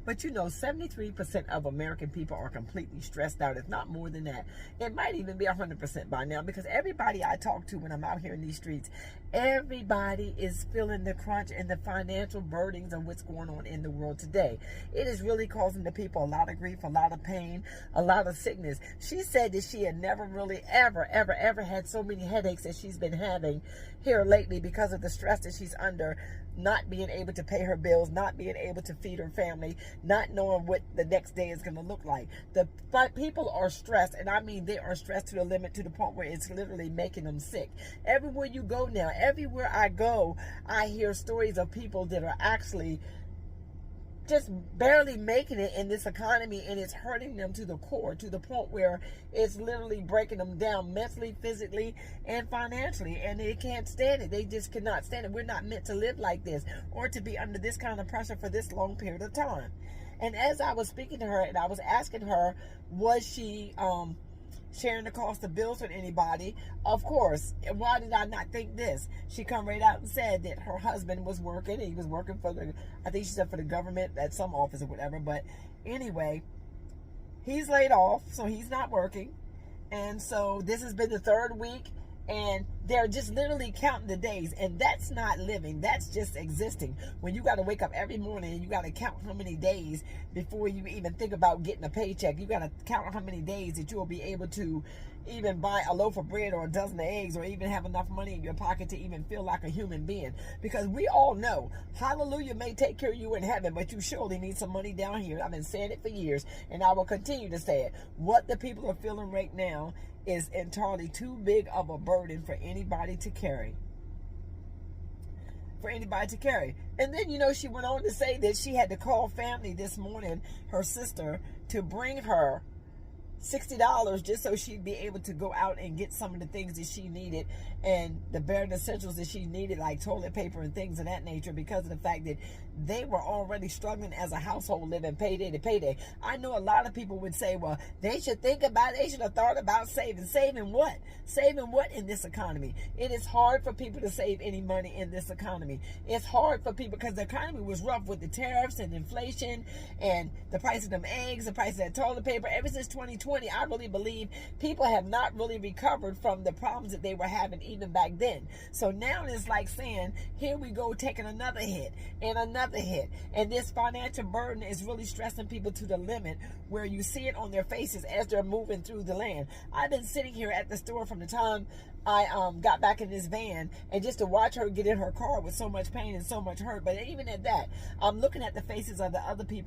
But you know, 73% of American people are completely stressed out. If not more than that. It might even be 100% by now, because everybody I talk to when I'm out here in these streets, everybody is feeling the crunch and the financial burdens of what's going on in the world today. It is really causing the people a lot of grief, a lot of pain, a lot of sickness. She said that she had never really ever had so many headaches as she's been having here lately because of the stress that she's under, not being able to pay her bills, not being able to feed her family, not knowing what the next day is going to look like. The people are stressed, and I mean they are stressed to the limit, to the point where it's literally making them sick. Everywhere you go now, everywhere I go, I hear stories of people that are actually just barely making it in this economy, and it's hurting them to the core, to the point where it's literally breaking them down mentally, physically, and financially, and they can't stand it. They just cannot stand it. We're not meant to live like this, or to be under this kind of pressure for this long period of time. And as I was speaking to her, and I was asking her, was she sharing the cost of bills with anybody? Of course. And why did I not think this? She come right out and said that her husband was working. He was working for the, I think she said for the government at some office or whatever. But anyway, he's laid off, so he's not working. And so this has been the third week, and they're just literally counting the days. And that's not living. That's just existing. When you got to wake up every morning and you got to count how many days before you even think about getting a paycheck. You got to count how many days that you will be able to even buy a loaf of bread or a dozen of eggs, or even have enough money in your pocket to even feel like a human being. Because we all know, hallelujah may take care of you in heaven, but you surely need some money down here. I've been saying it for years, and I will continue to say it. What the people are feeling right now is entirely too big of a burden for anybody to carry. And then, you know, she went on to say that she had to call family this morning, her sister, to bring her $60 just so she'd be able to go out and get some of the things that she needed, and the bare essentials that she needed, like toilet paper and things of that nature, because of the fact that they were already struggling as a household, living payday to payday. I know a lot of people would say, well, they should think about it. They should have thought about saving. Saving what? Saving what in this economy? It is hard for people to save any money in this economy. It's hard for people because the economy was rough with the tariffs and inflation and the price of them eggs, the price of that toilet paper. Ever since 2020, I really believe people have not really recovered from the problems that they were having even back then. So now it's like saying, here we go, taking another hit and another hit. And this financial burden is really stressing people to the limit, where you see it on their faces as they're moving through the land. I've been sitting here at the store from the time I got back in this van, and just to watch her get in her car with so much pain and so much hurt. But even at that, I'm looking at the faces of the other people